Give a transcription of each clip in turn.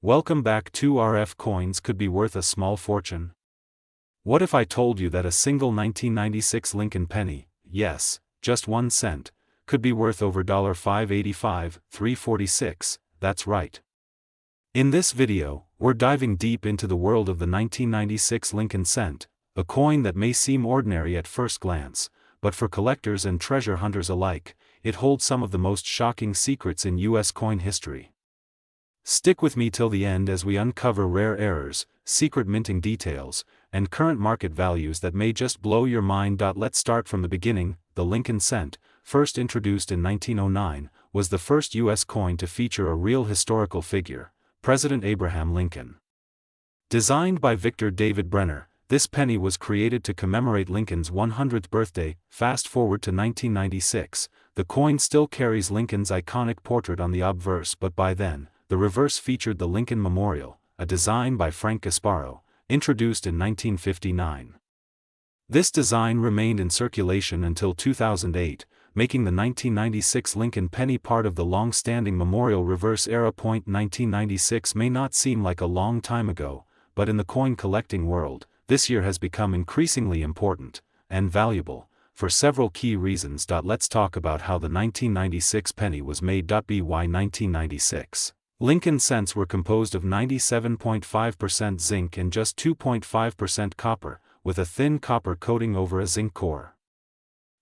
Welcome back. 2RF coins could be worth a small fortune. What if I told you that a single 1996 Lincoln penny, yes, just 1 cent, could be worth over $5.85, $3.46, that's right. In this video, we're diving deep into the world of the 1996 Lincoln cent, a coin that may seem ordinary at first glance, but for collectors and treasure hunters alike, it holds some of the most shocking secrets in U.S. coin history. Stick with me till the end as we uncover rare errors, secret minting details, and current market values that may just blow your mind. Let's start from the beginning. The Lincoln cent, first introduced in 1909, was the first U.S. coin to feature a real historical figure, President Abraham Lincoln. Designed by Victor David Brenner, this penny was created to commemorate Lincoln's 100th birthday. Fast forward to 1996, the coin still carries Lincoln's iconic portrait on the obverse, but by then, the reverse featured the Lincoln Memorial, a design by Frank Gasparro, introduced in 1959. This design remained in circulation until 2008, making the 1996 Lincoln penny part of the long-standing memorial reverse era. 1996 may not seem like a long time ago, but in the coin collecting world, this year has become increasingly important and valuable for several key reasons. Let's talk about how the 1996 penny was made. By 1996, Lincoln cents were composed of 97.5% zinc and just 2.5% copper, with a thin copper coating over a zinc core.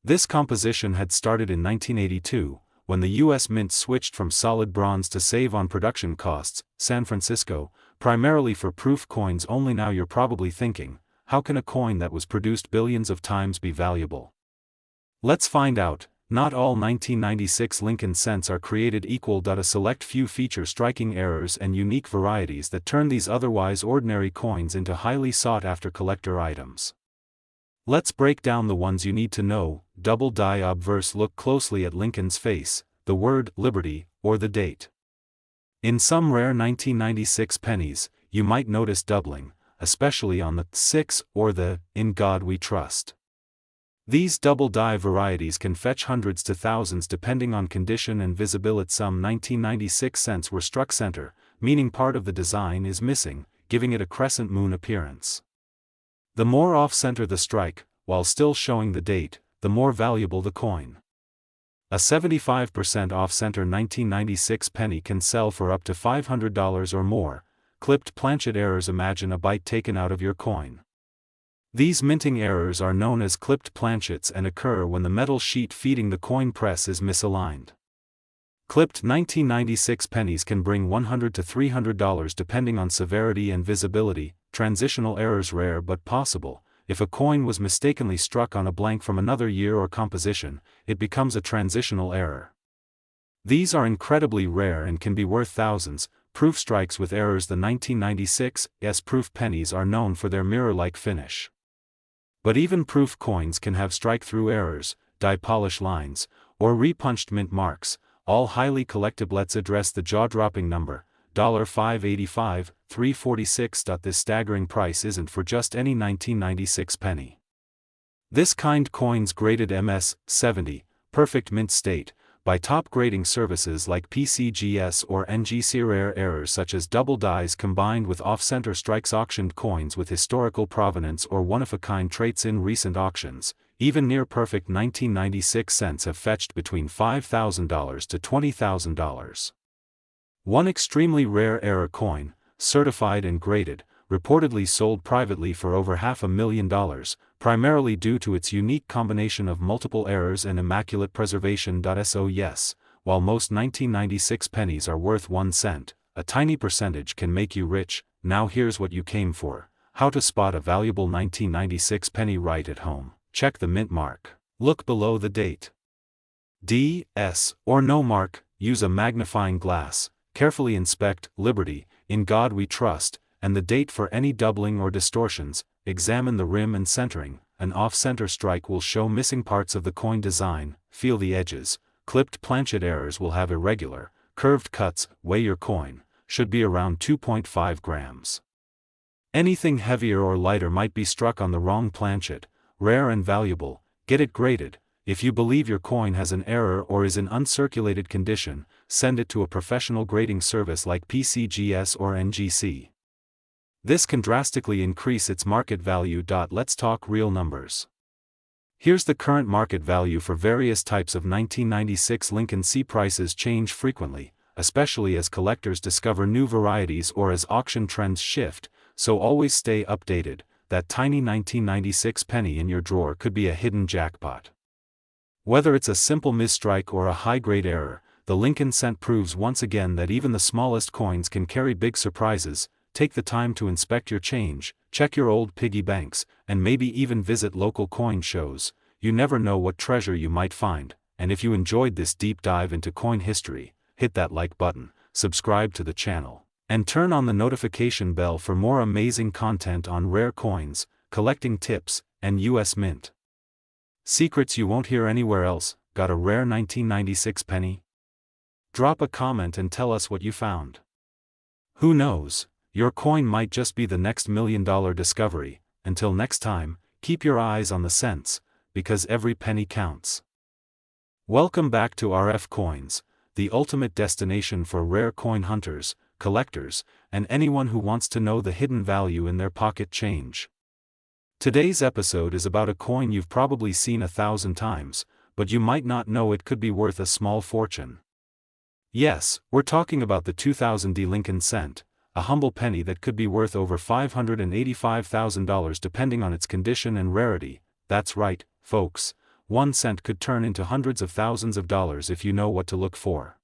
This composition had started in 1982, when the U.S. Mint switched from solid bronze to save on production costs. San Francisco, primarily for proof coins only. Now you're probably thinking, how can a coin that was produced billions of times be valuable? Let's find out. Not all 1996 Lincoln cents are created equal. A select few feature striking errors and unique varieties that turn these otherwise ordinary coins into highly sought-after collector items. Let's break down the ones you need to know. Double die obverse. Look closely at Lincoln's face, the word Liberty, or the date. In some rare 1996 pennies, you might notice doubling, especially on the 6 or the In God We Trust. These double die varieties can fetch hundreds to thousands depending on condition and visibility. Some 1996 cents were struck center, meaning part of the design is missing, giving it a crescent moon appearance. The more off-center the strike, while still showing the date, the more valuable the coin. A 75% off-center 1996 penny can sell for up to $500 or more. Clipped planchet errors. Imagine a bite taken out of your coin. These minting errors are known as clipped planchets and occur when the metal sheet feeding the coin press is misaligned. Clipped 1996 pennies can bring $100 to $300 depending on severity and visibility. Transitional errors rare but possible. If a coin was mistakenly struck on a blank from another year or composition, it becomes a transitional error. These are incredibly rare and can be worth thousands. Proof strikes with errors. The 1996 proof pennies are known for their mirror-like finish. But even proof coins can have strike-through errors, die polish lines, or repunched mint marks, all highly collectible. Let's address the jaw-dropping number, $5.85, $3.46. This staggering price isn't for just any 1996 penny. This kind coin's graded MS-70, perfect mint state, by top grading services like PCGS or NGC. Rare errors such as double dies combined with off-center strikes. Auctioned coins with historical provenance or one-of-a-kind traits. In recent auctions, even near-perfect 1996 cents have fetched between $5,000 to $20,000. One extremely rare error coin, certified and graded, reportedly sold privately for over $500,000, primarily due to its unique combination of multiple errors and immaculate preservation. So yes, while most 1996 pennies are worth 1 cent, a tiny percentage can make you rich. Now here's what you came for: how to spot a valuable 1996 penny right at home. Check the mint mark. Look below the date. D, S, or no mark. Use a magnifying glass. Carefully inspect Liberty, In God We Trust, and the date for any doubling or distortions. Examine the rim and centering. An off-center strike will show missing parts of the coin design. Feel the edges. Clipped planchet errors will have irregular, curved cuts. Weigh your coin. Should be around 2.5 grams. Anything heavier or lighter might be struck on the wrong planchet. Rare and valuable. Get it graded. If you believe your coin has an error or is in uncirculated condition, send it to a professional grading service like PCGS or NGC. This can drastically increase its market value. Let's talk real numbers. Here's the current market value for various types of 1996 Lincoln C. Prices change frequently, especially as collectors discover new varieties or as auction trends shift, so always stay updated. That tiny 1996 penny in your drawer could be a hidden jackpot. Whether it's a simple misstrike or a high-grade error, the Lincoln cent proves once again that even the smallest coins can carry big surprises. Take the time to inspect your change, check your old piggy banks, and maybe even visit local coin shows. You never know what treasure you might find. And if you enjoyed this deep dive into coin history, hit that like button, subscribe to the channel, and turn on the notification bell for more amazing content on rare coins, collecting tips, and US Mint secrets you won't hear anywhere else. Got a rare 1996 penny? Drop a comment and tell us what you found. Who knows? Your coin might just be the next $1 million discovery. Until next time, keep your eyes on the cents, because every penny counts. Welcome back to RF Coins, the ultimate destination for rare coin hunters, collectors, and anyone who wants to know the hidden value in their pocket change. Today's episode is about a coin you've probably seen 1,000 times, but you might not know it could be worth a small fortune. Yes, we're talking about the 2000 Lincoln cent, a humble penny that could be worth over $585,000 depending on its condition and rarity. That's right, folks, 1 cent could turn into hundreds of thousands of dollars if you know what to look for.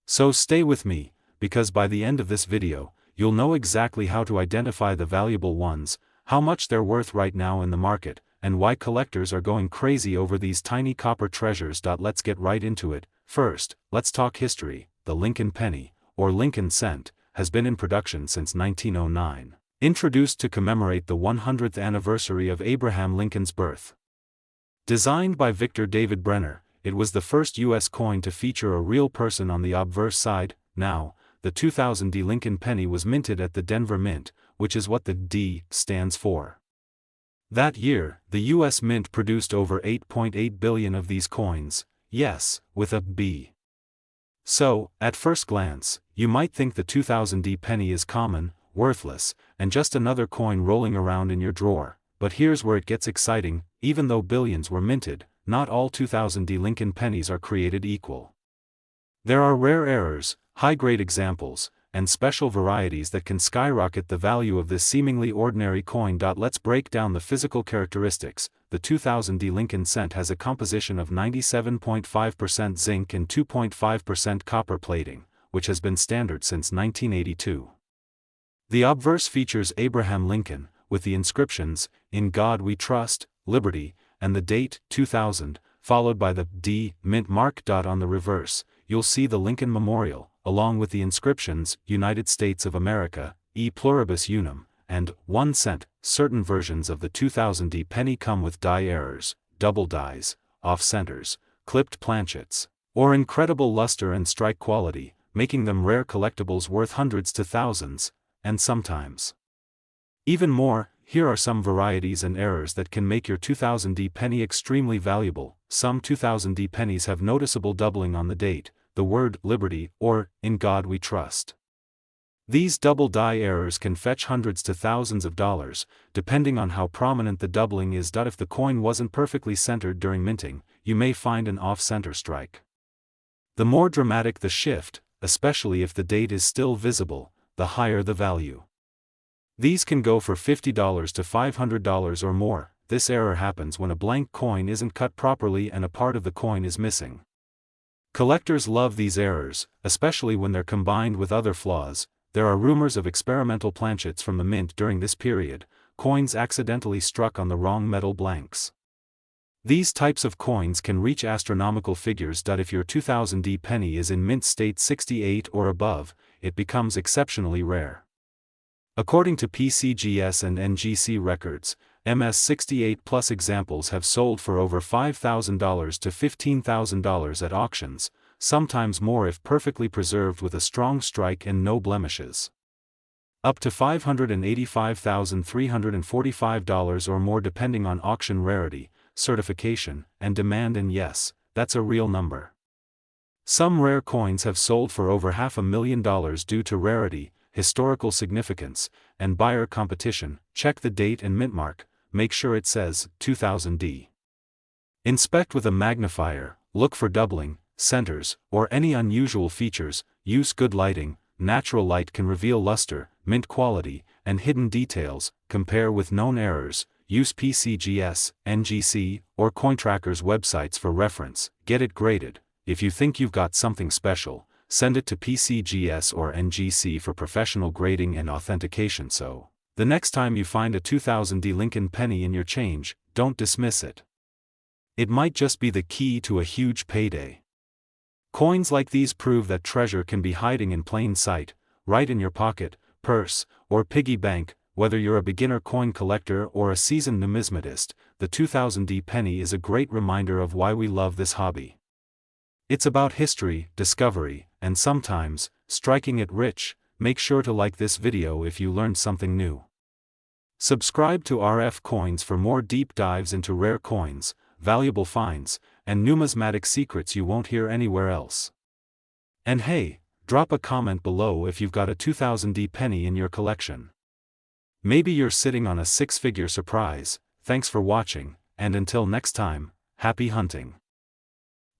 So stay with me, because by the end of this video, you'll know exactly how to identify the valuable ones, how much they're worth right now in the market, and why collectors are going crazy over these tiny copper treasures. Let's get right into it. First, let's talk history. The Lincoln penny, or Lincoln cent, has been in production since 1909, introduced to commemorate the 100th anniversary of Abraham Lincoln's birth. Designed by Victor David Brenner, it was the first U.S. coin to feature a real person on the obverse side. Now, the 2000 Lincoln penny was minted at the Denver Mint, which is what the D stands for. That year, the U.S. Mint produced over 8.8 billion of these coins, yes, with a B. So, at first glance, you might think the 2000 penny is common, worthless, and just another coin rolling around in your drawer. But here's where it gets exciting. Even though billions were minted, not all 2000 Lincoln pennies are created equal. There are rare errors, high-grade examples, and special varieties that can skyrocket the value of this seemingly ordinary coin. Let's break down the physical characteristics. The 2000 Lincoln cent has a composition of 97.5% zinc and 2.5% copper plating, which has been standard since 1982. The obverse features Abraham Lincoln, with the inscriptions, "In God We Trust," "Liberty," and the date, 2000, followed by the D mint mark. On the reverse, you'll see the Lincoln Memorial, along with the inscriptions, "United States of America, E Pluribus Unum," and 1 cent. Certain versions of the 2000 penny come with die errors, double dies, off-centers, clipped planchets, or incredible luster and strike quality, making them rare collectibles worth hundreds to thousands, and sometimes even more. Here are some varieties and errors that can make your 2000 penny extremely valuable. Some 2000 pennies have noticeable doubling on the date, the word "Liberty" or "In God We Trust." These double die errors can fetch hundreds to thousands of dollars, depending on how prominent the doubling is. If the coin wasn't perfectly centered during minting, you may find an off-center strike. The more dramatic the shift, especially if the date is still visible, the higher the value. These can go for $50 to $500 or more. This error happens when a blank coin isn't cut properly and a part of the coin is missing. Collectors love these errors, especially when they're combined with other flaws. There are rumors of experimental planchets from the mint during this period, coins accidentally struck on the wrong metal blanks. These types of coins can reach astronomical figures. If your 2000 penny is in mint state 68 or above, it becomes exceptionally rare. According to PCGS and NGC records, MS68 plus examples have sold for over $5,000 to $15,000 at auctions, sometimes more if perfectly preserved with a strong strike and no blemishes. Up to $585,345 or more depending on auction rarity, certification, and demand. And yes, that's a real number. Some rare coins have sold for over $500,000 due to rarity, historical significance, and buyer competition. Check the date and mint mark, make sure it says 2000D. Inspect with a magnifier, look for doubling, centers, or any unusual features. Use good lighting. Natural light can reveal luster, mint quality, and hidden details. Compare with known errors. Use PCGS, NGC, or CoinTracker's websites for reference. Get it graded. If you think you've got something special, send it to PCGS or NGC for professional grading and authentication. So, the next time you find a 2000D Lincoln penny in your change, don't dismiss it. It might just be the key to a huge payday. Coins like these prove that treasure can be hiding in plain sight, right in your pocket, purse, or piggy bank. Whether you're a beginner coin collector or a seasoned numismatist, the 2000D penny is a great reminder of why we love this hobby. It's about history, discovery, and sometimes, striking it rich. Make sure to like this video if you learned something new. Subscribe to RF Coins for more deep dives into rare coins, valuable finds, and numismatic secrets you won't hear anywhere else. And hey, drop a comment below if you've got a 2000D penny in your collection. Maybe you're sitting on a six-figure surprise. Thanks for watching, and until next time, happy hunting.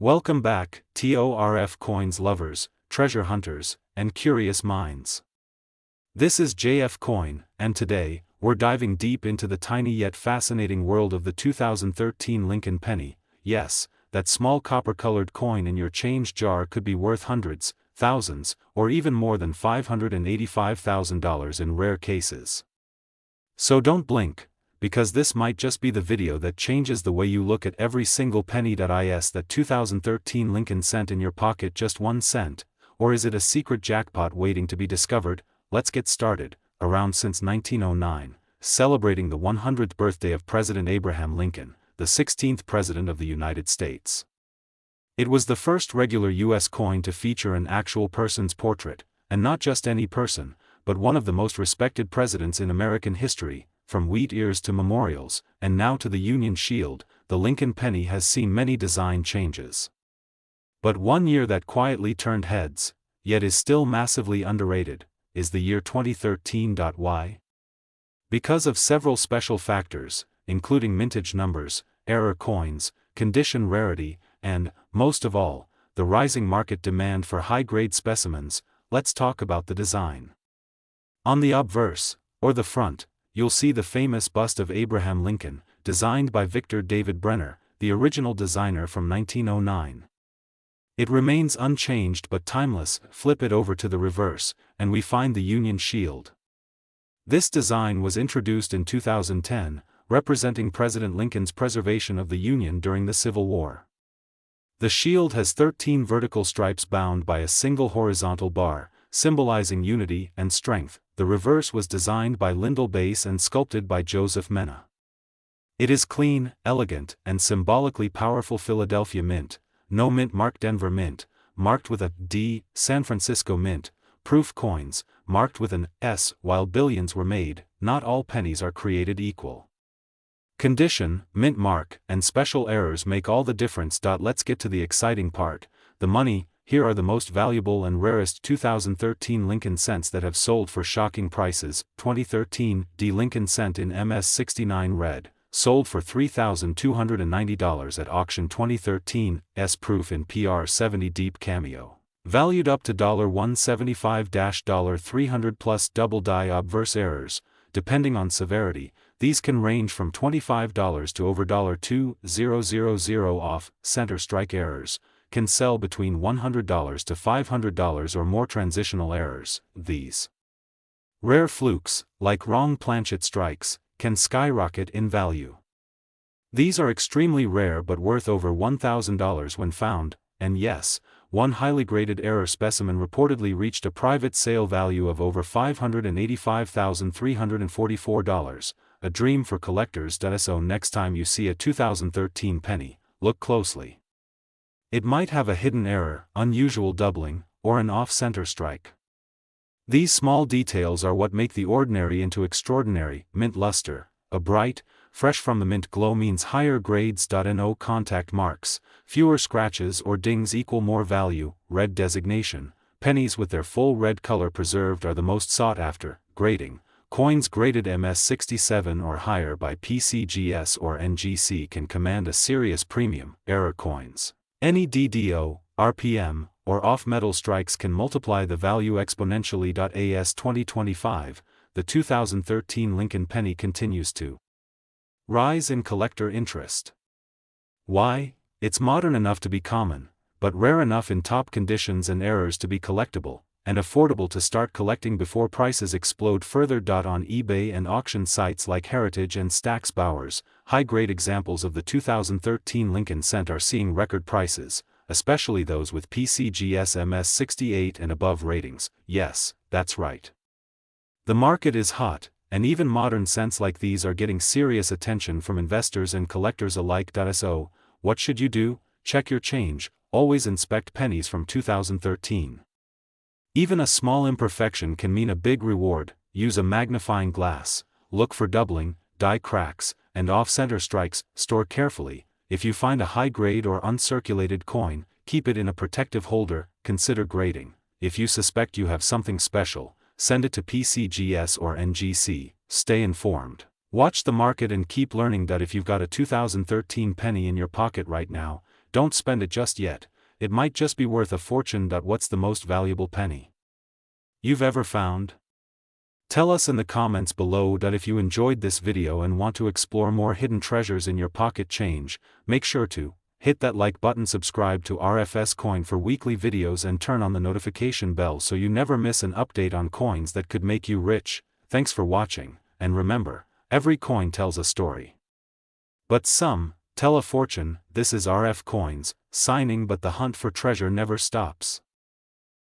Welcome back, TORF Coins lovers, treasure hunters, and curious minds. This is JF Coin, and today, we're diving deep into the tiny yet fascinating world of the 2013 Lincoln penny. Yes, that small copper-colored coin in your change jar could be worth hundreds, thousands, or even more than $585,000 in rare cases. So don't blink, because this might just be the video that changes the way you look at every single penny. Is that 2013 Lincoln cent in your pocket just 1 cent, or is it a secret jackpot waiting to be discovered? Let's get started. Around since 1909, celebrating the 100th birthday of President Abraham Lincoln, the 16th President of the United States. It was the first regular U.S. coin to feature an actual person's portrait, and not just any person, but one of the most respected presidents in American history. From wheat ears to memorials, and now to the Union Shield, the Lincoln penny has seen many design changes. But one year that quietly turned heads, yet is still massively underrated, is the year 2013. Why? Because of several special factors, including mintage numbers, error coins, condition rarity, and, most of all, the rising market demand for high-grade specimens. Let's talk about the design. On the obverse, or the front, you'll see the famous bust of Abraham Lincoln, designed by Victor David Brenner, the original designer from 1909. It remains unchanged but timeless. Flip it over to the reverse, and we find the Union Shield. This design was introduced in 2010, representing President Lincoln's preservation of the Union during the Civil War. The shield has 13 vertical stripes bound by a single horizontal bar, symbolizing unity and strength. The reverse was designed by Lyndall Bass and sculpted by Joseph Mena. It is clean, elegant, and symbolically powerful. Philadelphia Mint, no mint mark. Denver Mint, marked with a D. San Francisco Mint, proof coins, marked with an S. While billions were made, not all pennies are created equal. Condition, mint mark, and special errors make all the difference. Let's get to the exciting part, the money. Here are the most valuable and rarest 2013 Lincoln cents that have sold for shocking prices. 2013 D Lincoln cent in MS69 red, sold for $3,290 at auction. 2013 S proof in PR70 deep cameo, valued up to $175-$300 plus. Double die obverse errors, depending on severity, these can range from $25 to over $2,000 off. Center strike errors can sell between $100 to $500 or more. Transitional errors, these rare flukes, like wrong planchet strikes, can skyrocket in value. These are extremely rare but worth over $1,000 when found, and yes, one highly graded error specimen reportedly reached a private sale value of over $585,344, a dream for collectors. So next time you see a 2013 penny, look closely. It might have a hidden error, unusual doubling, or an off-center strike. These small details are what make the ordinary into extraordinary. Mint luster, a bright, fresh from the mint glow means higher grades. No contact marks, fewer scratches or dings equal more value. Red designation, pennies with their full red color preserved are the most sought after. Grading, coins graded MS67 or higher by PCGS or NGC can command a serious premium. Error coins, any DDO, RPM, or off-metal strikes can multiply the value exponentially. As 2025, the 2013 Lincoln penny continues to rise in collector interest. Why? It's modern enough to be common, but rare enough in top conditions and errors to be collectible, and affordable to start collecting before prices explode further. On eBay and auction sites like Heritage and Stack's Bowers, high-grade examples of the 2013 Lincoln cent are seeing record prices, especially those with PCGS MS68 and above ratings. Yes, that's right. The market is hot, and even modern cents like these are getting serious attention from investors and collectors alike. So, what should you do? Check your change, always inspect pennies from 2013. Even a small imperfection can mean a big reward. Use a magnifying glass, look for doubling, die cracks, and off-center strikes. Store carefully. If you find a high-grade or uncirculated coin, keep it in a protective holder. Consider grading. If you suspect you have something special, send it to PCGS or NGC. Stay informed. Watch the market and keep learning. If you've got a 2013 penny in your pocket right now, don't spend it just yet. It might just be worth a fortune. What's the most valuable penny you've ever found? Tell us in the comments below. If you enjoyed this video and want to explore more hidden treasures in your pocket change, make sure to hit that like button, subscribe to RFS Coin for weekly videos, and turn on the notification bell so you never miss an update on coins that could make you rich. Thanks for watching, and remember, every coin tells a story, but some tell a fortune. This is RF Coins, signing, but the hunt for treasure never stops.